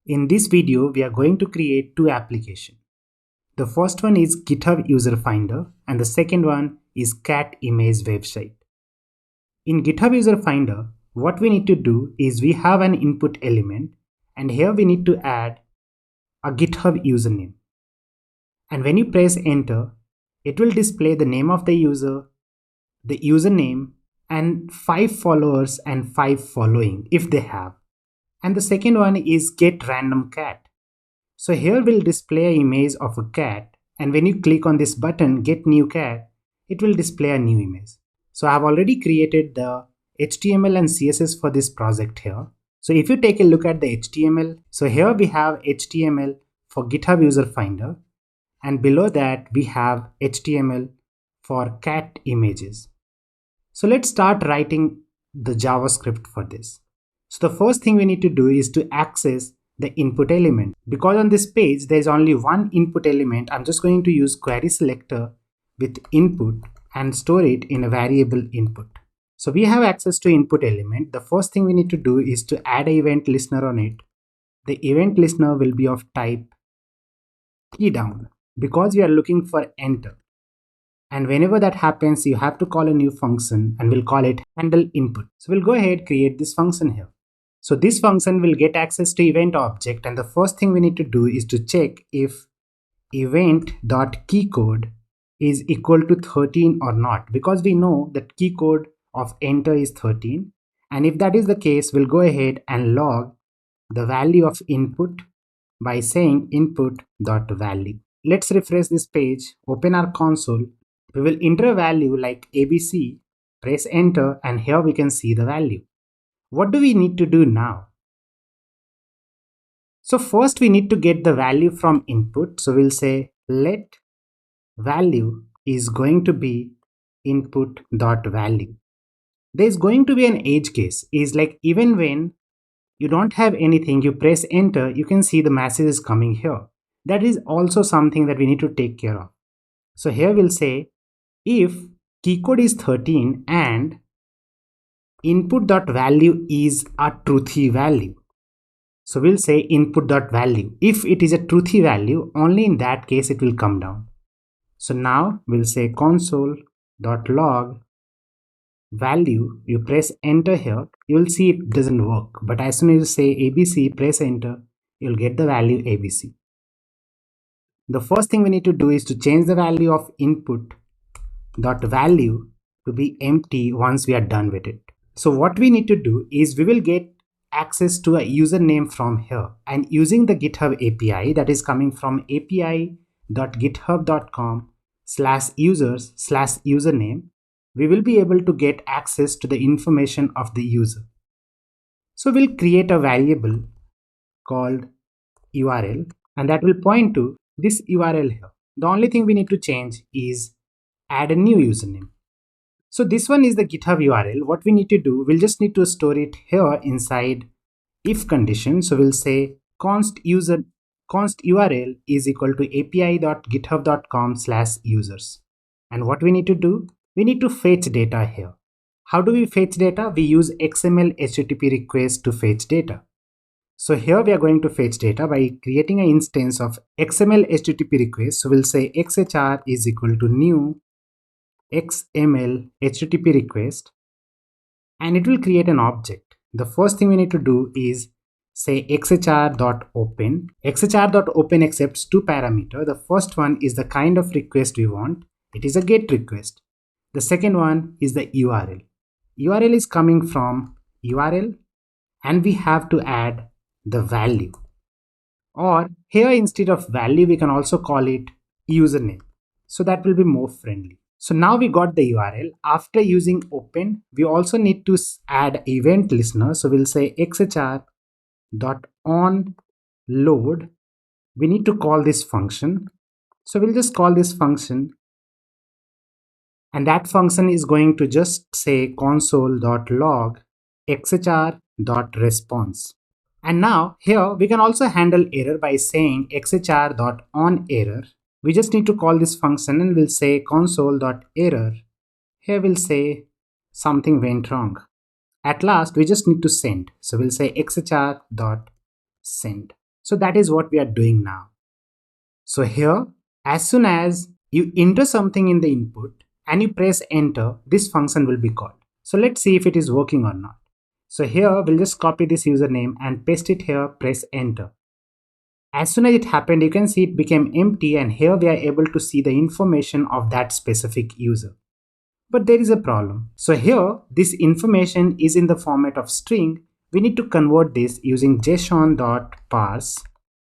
In this video, we are going to create two applications. The first one is GitHub User Finder and the second one is cat image website. In GitHub User Finder, what we need to do is we have an input element and here we need to add a GitHub username. And when you press enter, it will display the name of the username, and 5 followers and 5 following if they have. And the second one is get random cat. So here we'll display an image of a cat, and when you click on this button get new cat, it will display a new image. So I have already created the HTML and CSS for this project here. So if you take a look at the HTML, so here we have HTML for GitHub User Finder, and below that we have HTML for cat images. So let's start writing the JavaScript for this. So the first thing we need to do is to access the input element. Because on this page there is only one input element, I'm just going to use query selector with input and store it in a variable input. So we have access to input element. The first thing we need to do is to add an event listener on it. The event listener will be of type Keydown because we are looking for enter. And whenever that happens, you have to call a new function and we'll call it handle input. So we'll go ahead, create this function here. So this function will get access to event object, and the first thing we need to do is to check if event.keycode is equal to 13 or not, because we know that keycode of enter is 13. And if that is the case, we'll go ahead and log the value of input by saying input.value. Let's refresh this page, open our console. We will enter a value like ABC, press enter, and here we can see the value. What do we need to do now? So first we need to get the value from input. So we'll say let value is going to be input.value. There is going to be an edge case, is like even when you don't have anything, you press enter, you can see the message is coming here. That is also something that we need to take care of. So here we'll say if keycode is 13 and input.value is a truthy value. So we'll say input.value. If it is a truthy value, only in that case it will come down. So now we'll say console.log value. You press enter here, you will see it doesn't work. But as soon as you say ABC, press enter, you'll get the value ABC. The first thing we need to do is to change the value of input.value to be empty once we are done with it. So what we need to do is we will get access to a username from here, and using the GitHub API that is coming from api.github.com/users/username, we will be able to get access to the information of the user. So we'll create a variable called URL, and that will point to this URL here. The only thing we need to change is add a new username. So this one is the GitHub URL. What we need to do, we'll just need to store it here inside if condition. So we'll say const URL is equal to api.github.com/users. And what we need to do, we need to fetch data here. How do we fetch data? We use XMLHttpRequest to fetch data. So here we are going to fetch data by creating an instance of XMLHttpRequest. So we'll say XHR is equal to new XMLHttpRequest, and it will create an object. The first thing we need to do is say XHR.open. XHR.open accepts 2 parameters. The first one is the kind of request we want. It is a GET request. The second one is the URL. URL is coming from URL, and we have to add the value. Or here instead of value, we can also call it username. So that will be more friendly. So now we got the URL. After using open, we also need to add event listener. So we'll say XHR.onload. We need to call this function. So we'll just call this function. And that function is going to just say console.log XHR.response. And now here we can also handle error by saying XHR.onError. We just need to call this function and we'll say console.error. Here we'll say something went wrong. At last, we just need to send. So we'll say XHR.send. So that is what we are doing now. So here, as soon as you enter something in the input and you press enter, this function will be called. So let's see if it is working or not. So here we'll just copy this username and paste it here, press enter. As soon as it happened, you can see it became empty, and here we are able to see the information of that specific user. But there is a problem. So here, this information is in the format of string. We need to convert this using JSON.parse.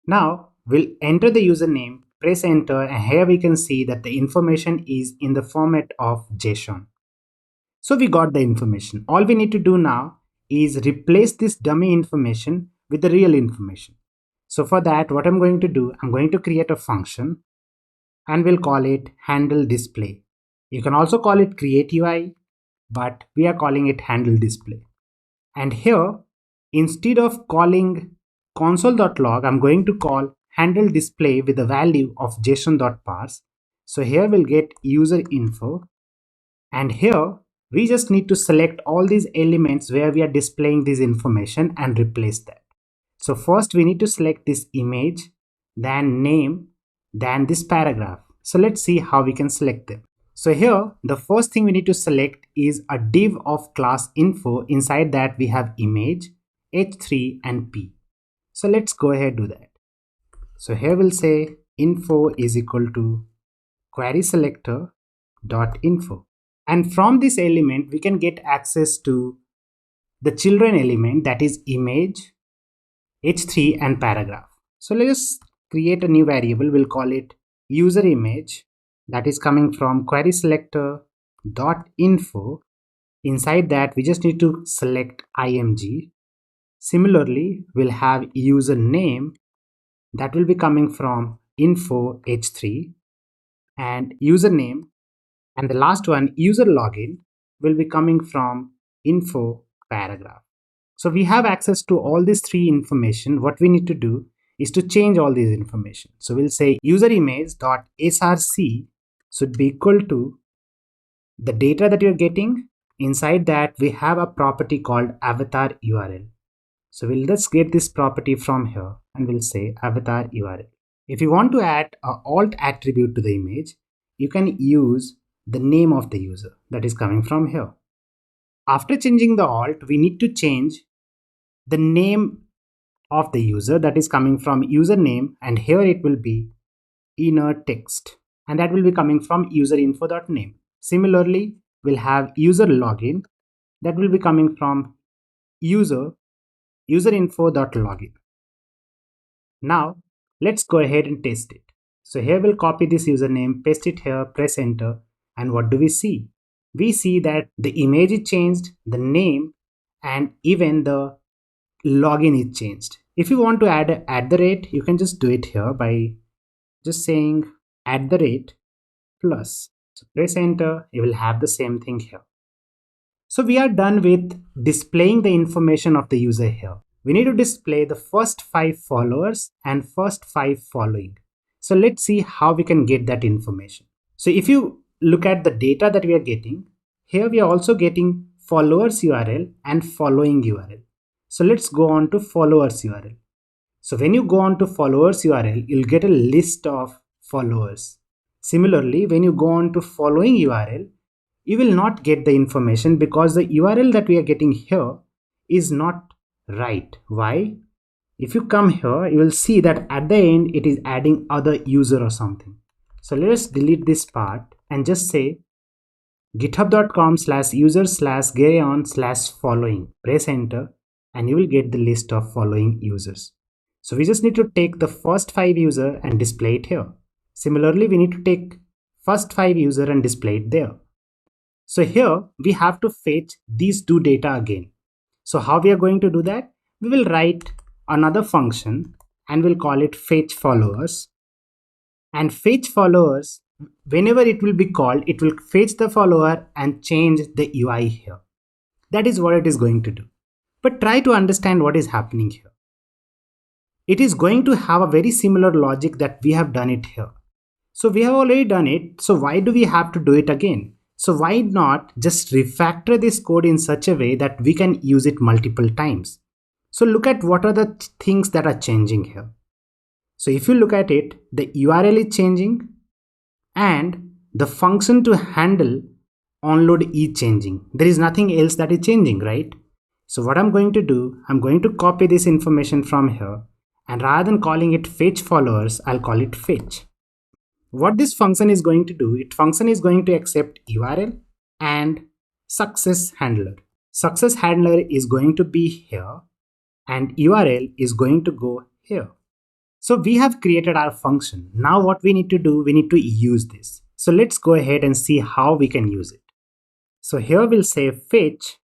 Now, we'll enter the username, press enter, and here we can see that the information is in the format of JSON. So we got the information. All we need to do now is replace this dummy information with the real information. So for that, what I'm going to do, I'm going to create a function and we'll call it handle display. You can also call it create UI, but we are calling it handle display. And here, instead of calling console.log, I'm going to call handle display with the value of JSON.parse. So here we'll get user info. And here, we just need to select all these elements where we are displaying this information and replace that. So first we need to select this image, then name, then this paragraph. So let's see how we can select them. So here, the first thing we need to select is a div of class info. Inside that we have image, h3 and p. So let's go ahead and do that. So here we'll say info is equal to query selector dot info. And from this element, we can get access to the children element, that is image, h3 and paragraph. So let's create a new variable. We'll call it user image, that is coming from query selector dot info. Inside that we just need to select img. Similarly, we'll have user name, that will be coming from info h3, and username, and the last one, user login, will be coming from info paragraph. So we have access to all these three information. What we need to do is to change all these information. So we'll say user image dot src should be equal to the data that you're getting. Inside that we have a property called avatar URL. So we'll just get this property from here and we'll say avatar URL. If you want to add an alt attribute to the image, you can use the name of the user, that is coming from here. After changing the alt, we need to change the name of the user, that is coming from username, and here it will be inner text, and that will be coming from userinfo.name. Similarly, we'll have user login, that will be coming from userinfo.login. Now let's go ahead and test it. So here we'll copy this username, paste it here, press enter, and what do we see? We see that the image is changed, the name, and even the login is changed. If you want to add @ you can just do it here by just saying @+ so press enter, you will have the same thing here. So we are done with displaying the information of the user here. We need to display the first 5 followers and first 5 following. So let's see how we can get that information. So if you look at the data that we are getting, here we are also getting followers URL and following URL. So let's go on to followers URL. So when you go on to followers URL, you'll get a list of followers. Similarly, when you go on to following URL, you will not get the information because the URL that we are getting here is not right. Why? If you come here, you will see that at the end, it is adding other user or something. So let's delete this part and just say github.com/user/gareon/following. Press enter and you will get the list of following users. So we just need to take the first 5 user and display it here. Similarly, we need to take first 5 user and display it there. So here we have to fetch these 2 data again. So how we are going to do that? We will write another function and we'll call it fetch followers. And fetch followers, whenever it will be called, it will fetch the follower and change the UI here. That is what it is going to do. But try to understand what is happening here. It is going to have a very similar logic that we have done it here. So we have already done it. So why do we have to do it again? So why not just refactor this code in such a way that we can use it multiple times? So look at what are the things that are changing here. So if you look at it, the URL is changing and the function to handle onload is changing. There is nothing else that is changing, right? So what I'm going to do, I'm going to copy this information from here, and rather than calling it fetch followers, I'll call it fetch. What this function is going to do, it function is going to accept URL and success handler. Success handler is going to be here and URL is going to go here. So we have created our function. Now what we need to do, we need to use this. So let's go ahead and see how we can use it. So here we'll say fetch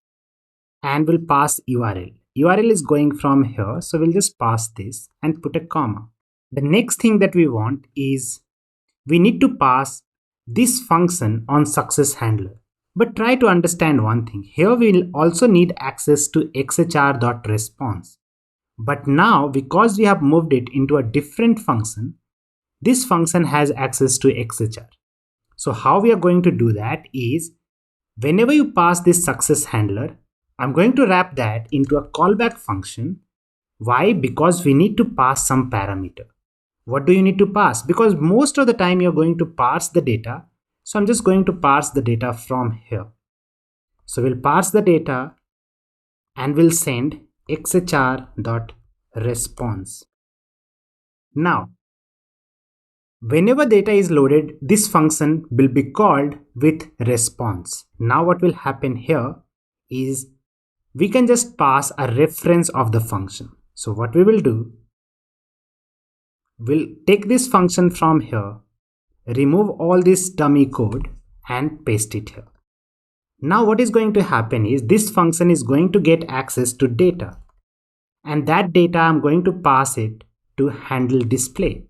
and we'll pass URL. URL is going from here, so we'll just pass this and put a comma. The next thing that we want is we need to pass this function on success handler. But try to understand one thing. Here we'll also need access to XHR.response. But now, because we have moved it into a different function, this function has access to XHR. So how we are going to do that is, whenever you pass this success handler, I'm going to wrap that into a callback function. Why? Because we need to pass some parameter. What do you need to pass? Because most of the time you're going to parse the data. So I'm just going to parse the data from here. So we'll parse the data and we'll send XHR.response. Now, whenever data is loaded, this function will be called with response. Now what will happen here is we can just pass a reference of the function. So what we will do, we'll take this function from here, remove all this dummy code and paste it here. Now what is going to happen is this function is going to get access to data, and that data I'm going to pass it to handle display.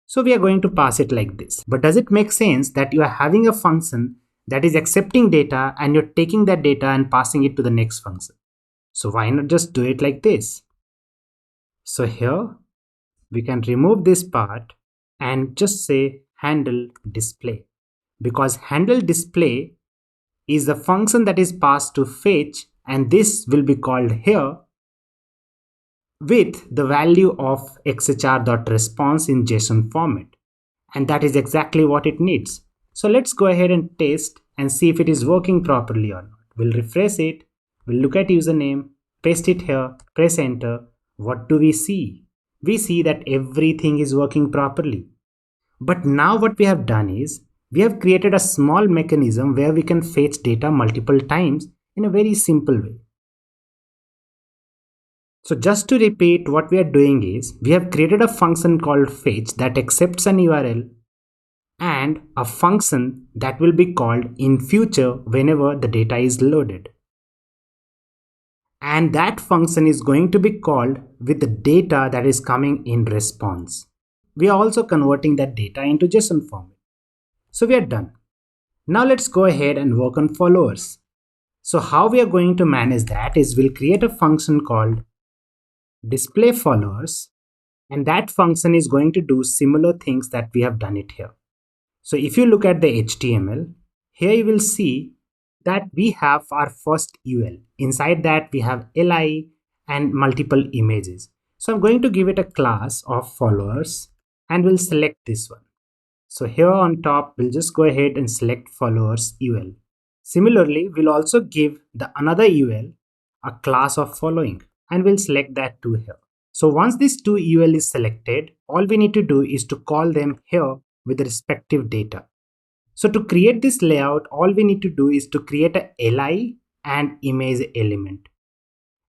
So we are going to pass it like this. But does it make sense that you are having a function that is accepting data and you're taking that data and passing it to the next function? So why not just do it like this? So here we can remove this part and just say handle display, because handle display is the function that is passed to fetch, and this will be called here with the value of xhr.response in JSON format, and that is exactly what it needs. So let's go ahead and test and see if it is working properly or not. We'll refresh it, we'll look at username, paste it here, press enter. What do we see? We see that everything is working properly. But now what we have done is we have created a small mechanism where we can fetch data multiple times in a very simple way. So just to repeat, what we are doing is we have created a function called fetch that accepts an URL and a function that will be called in future whenever the data is loaded. And that function is going to be called with the data that is coming in response. We are also converting that data into JSON format. So we are done. Now let's go ahead and work on followers. So how we are going to manage that is we'll create a function called display followers, and that function is going to do similar things that we have done it here. So if you look at the HTML, here you will see that we have our first UL. Inside that we have li and multiple images. So I'm going to give it a class of followers and we'll select this one. So here on top, we'll just go ahead and select followers UL. Similarly, we'll also give the another UL a class of following, and we'll select that too here. So once this 2 UL is selected, all we need to do is to call them here with the respective data. So to create this layout, all we need to do is to create a li and image element.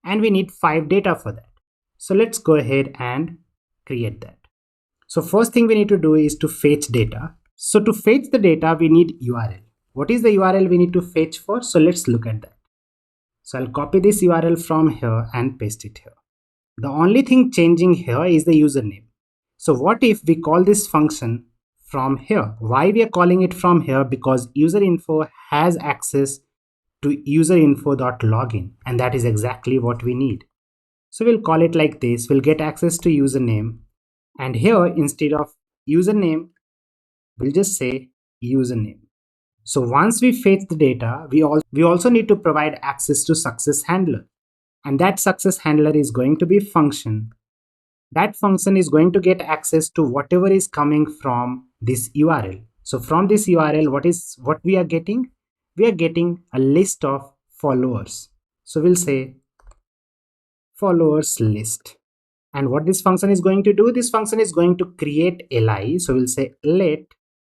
And we need 5 data for that. So let's go ahead and create that. So first thing we need to do is to fetch data. So to fetch the data, we need URL. What is the URL we need to fetch for? So let's look at that. So I'll copy this URL from here and paste it here. The only thing changing here is the username. So what if we call this function from here? Why we are calling it from here? Because userinfo has access to userinfo.login, and that is exactly what we need. So we'll call it like this. We'll get access to username, and here instead of username, we'll just say username. So once we fetch the data, we also need to provide access to success handler. and that success handler is going to be function. That function is going to get access to whatever is coming from this URL. So from this URL, what we are getting? We are getting a list of followers. So we'll say followers list. And what this function is going to do? This function is going to create li. So we'll say let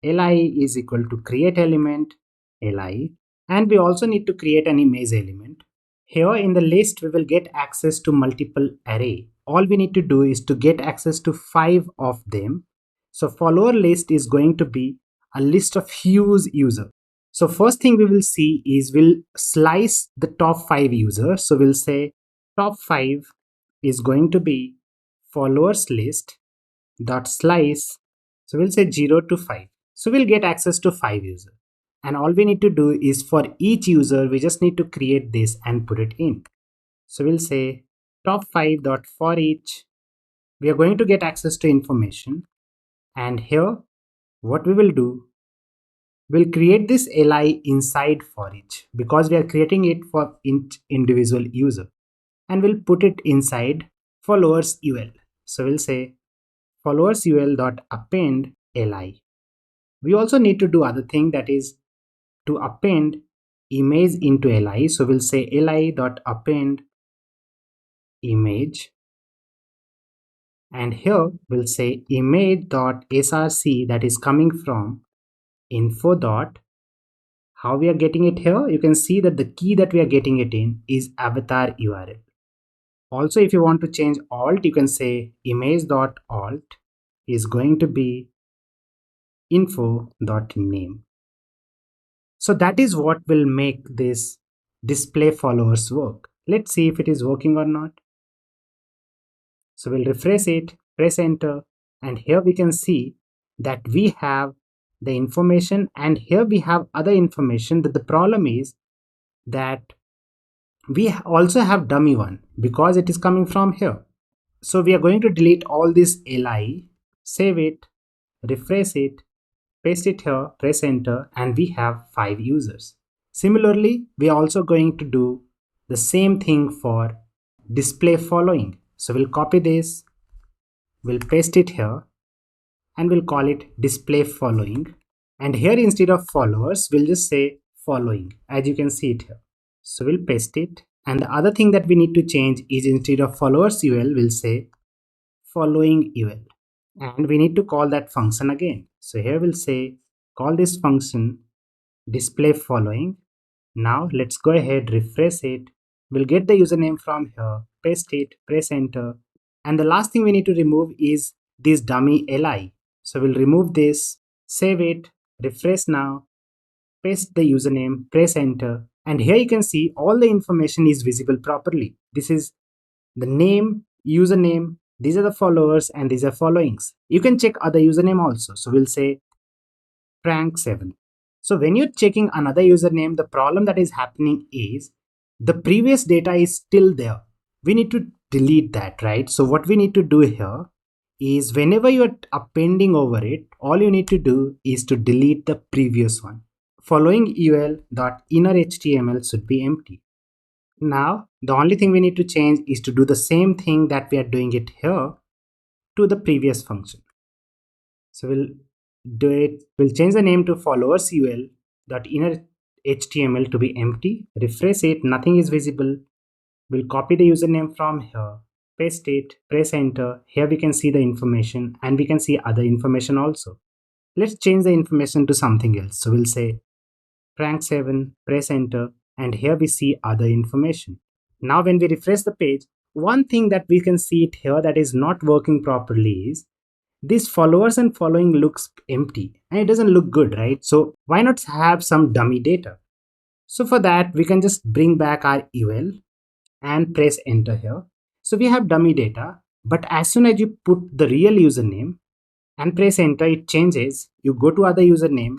li is equal to create element li. And we also need to create an image element. Here in the list, we will get access to multiple array. All we need to do is to get access to 5 of them. So follower list is going to be a list of huge users. So first thing we will see is we'll slice the top 5 users. So we'll say top 5 is going to be followers list dot slice. So we'll say 0 to 5. So we'll get access to 5 users. And all we need to do is for each user, we just need to create this and put it in. So we'll say top 5 dot for each. We are going to get access to information. And here, what we will do, we'll create this li inside for each because we are creating it for each individual user. And we'll put it inside followers ul. So we'll say followers ul dot append li. We also need to do other thing, that is to append image into li. So we'll say li dot append image, and here we'll say image dot src, that is coming from info dot. How we are getting it here? You can see that the key that we are getting it in is avatar URL. Also, if you want to change alt, you can say image dot alt is going to be info dot name. So that is what will make this display followers work. Let's see if it is working or not. So we'll refresh it, press enter, and here we can see that we have the information, and here we have other information. That the problem is that we also have dummy one because it is coming from here. So we are going to delete all this li, save it, refresh it, paste it here, press enter, and we have 5 users. Similarly, we are also going to do the same thing for display following. So we'll copy this, we'll paste it here, and we'll call it display following. And here instead of followers, we'll just say following, as you can see it here. So we'll paste it. And the other thing that we need to change is instead of followers ul, we'll say following ul. And we need to call that function again. So here we'll say call this function display following. Now let's go ahead, refresh it. We'll get the username from here, paste it, press enter. And the last thing we need to remove is this dummy li. So we'll remove this, save it, refresh now, paste the username, press enter. And here you can see all the information is visible properly. This is the name, username, these are the followers, and these are followings. You can check other username also. So we'll say prank7. So when you're checking another username, the problem that is happening is the previous data is still there. We need to delete that, right? So what we need to do here is whenever you're appending over it, all you need to do is to delete the previous one. Following ul.innerHTML should be empty. Now, the only thing we need to change is to do the same thing that we are doing it here to the previous function. So we'll do it. We'll change the name to followers ul.innerHTML to be empty. Refresh it. Nothing is visible. We'll copy the username from here, paste it, press enter. Here we can see the information, and we can see other information also. Let's change the information to something else. So we'll say prank7, press enter, and here we see other information. Now when we refresh the page, one thing that we can see it here that is not working properly is this followers and following looks empty and it doesn't look good, right? So why not have some dummy data? So for that, we can just bring back our ul and press enter here. So we have dummy data, but as soon as you put the real username and press enter, it changes. You go to other username,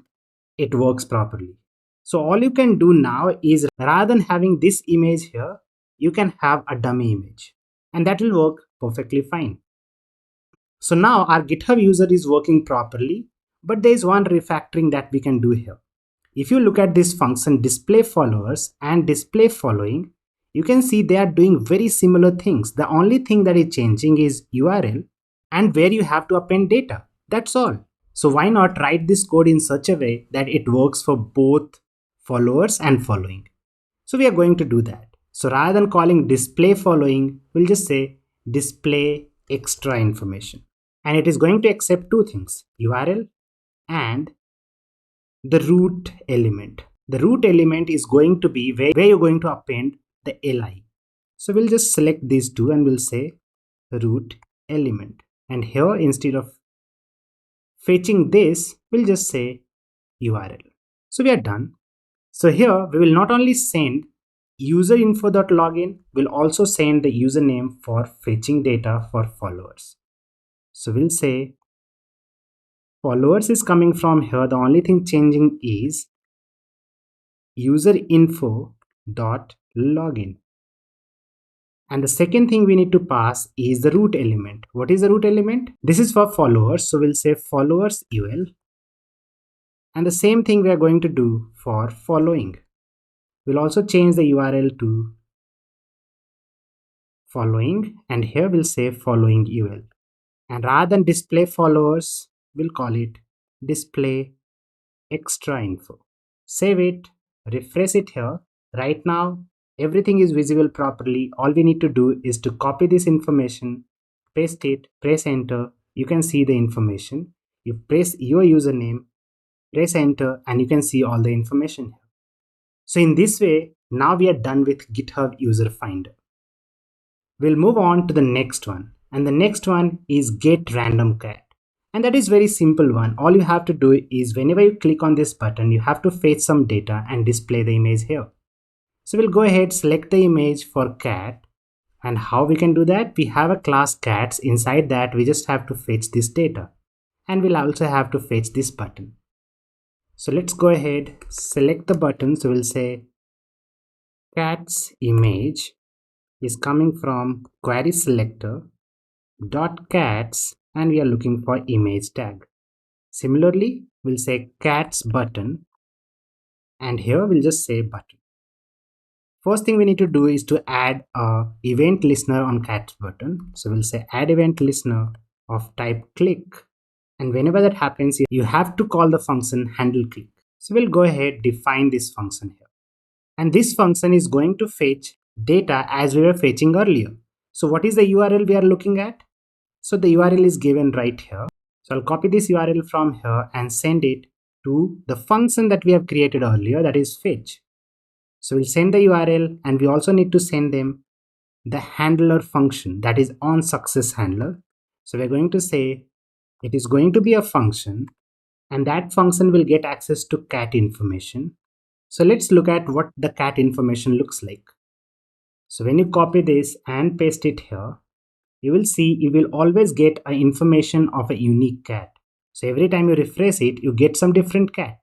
it works properly. So all you can do now is rather than having this image here, you can have a dummy image, and that will work perfectly fine. So now our GitHub user is working properly, but there is one refactoring that we can do here. If you look at this function display followers and display following, you can see they are doing very similar things. The only thing that is changing is URL and where you have to append data. That's all. So why not write this code in such a way that it works for both followers and following? So we are going to do that. So rather than calling display following, we'll just say display extra information. And it is going to accept two things, URL and the root element. The root element is going to be where you're going to append the li. So we'll just select these two and we'll say root element. And here, instead of fetching this, we'll just say URL. So we are done. So here we will not only send userinfo.login, we'll also send the username for fetching data for followers. So we'll say followers is coming from here. The only thing changing is userinfo.login. And the second thing we need to pass is the root element. What is the root element? This is for followers. So we'll say followers ul. And the same thing we are going to do for following. We'll also change the URL to following. And here we'll say following ul. And rather than display followers, we'll call it display extra info. Save it, refresh it here. Right now, everything is visible properly. All we need to do is to copy this information, paste it, press enter. You can see the information. You press your username, press enter, and you can see all the information here. So in this way, now we are done with GitHub User Finder. We'll move on to the next one. And the next one is get random cat. And that is very simple one. All you have to do is whenever you click on this button, you have to fetch some data and display the image here. So we'll go ahead, select the image for cat. And how we can do that? We have a class cats. Inside that, we just have to fetch this data. And we'll also have to fetch this button. So let's go ahead, select the button. So we'll say cats image is coming from query selector dot cats, and we are looking for image tag. Similarly, we'll say cats button, and here we'll just say button. First thing we need to do is to add a event listener on cats button. So we'll say add event listener of type click, and whenever that happens, you have to call the function handle click. So we'll go ahead, define this function here, and this function is going to fetch data as we were fetching earlier. So what is the URL we are looking at? So the URL is given right here. So I'll copy this URL from here and send it to the function that we have created earlier, that is fetch. So we'll send the URL, and we also need to send them the handler function, that is on success handler. So we're going to say it is going to be a function, and that function will get access to cat information. So let's look at what the cat information looks like. So when you copy this and paste it here, you will see you will always get an information of a unique cat. So every time you refresh it, you get some different cat.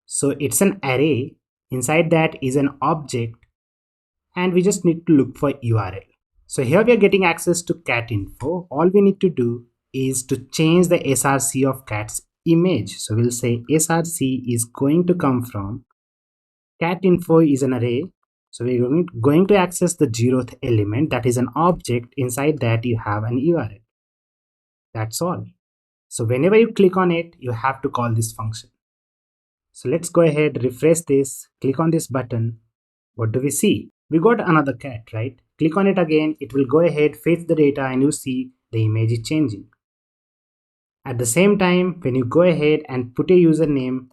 So it's an array. Inside that is an object, and we just need to look for URL. So here we are getting access to cat info. All we need to do is to change the src of cat's image. So we'll say src is going to come from cat info is an array. So we're going to access the 0th element, that is an object. Inside that you have an URL. That's all. So whenever you click on it, you have to call this function. So let's go ahead, refresh this, click on this button. What do we see? We got another cat, right? Click on it again, it will go ahead, fetch the data, and you see the image is changing. At the same time, when you go ahead and put a username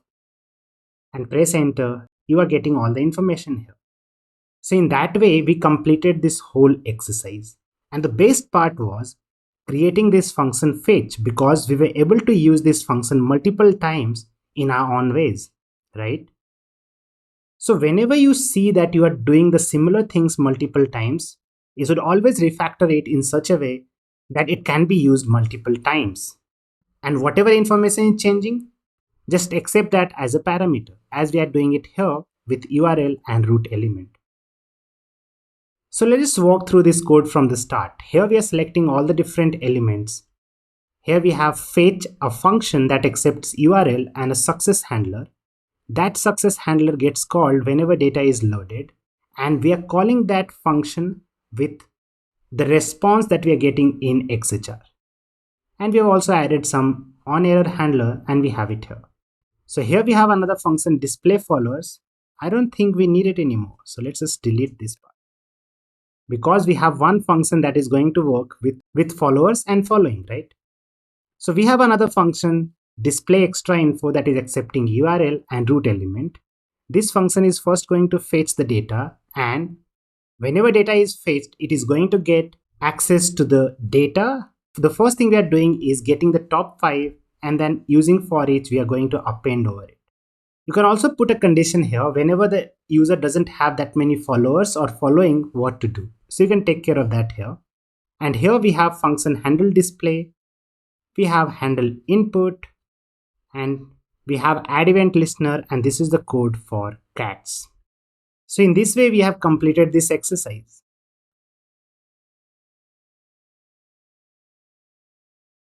and press enter, you are getting all the information here. So in that way, we completed this whole exercise. And the best part was creating this function fetch, because we were able to use this function multiple times in our own ways, right? So whenever you see that you are doing the similar things multiple times, you should always refactor it in such a way that it can be used multiple times. And whatever information is changing, just accept that as a parameter, as we are doing it here with URL and root element. So let's just walk through this code from the start. Here we are selecting all the different elements. Here we have fetch, a function that accepts URL, and a success handler. That success handler gets called whenever data is loaded, and we are calling that function with the response that we are getting in XHR. And we have also added some onerror handler, and we have it here. So here we have another function, display followers. I don't think we need it anymore. So let's just delete this part, because we have one function that is going to work with followers and following, right? So we have another function, display extra info, that is accepting URL and root element. This function is first going to fetch the data, and whenever data is fetched, it is going to get access to the data. The first thing we are doing is getting the top 5, and then using for each we are going to append over it. You can also put a condition here whenever the user doesn't have that many followers or following, what to do. So you can take care of that here. And here we have function handle display, we have handle input, and we have add event listener, and this is the code for cats. So in this way we have completed this exercise.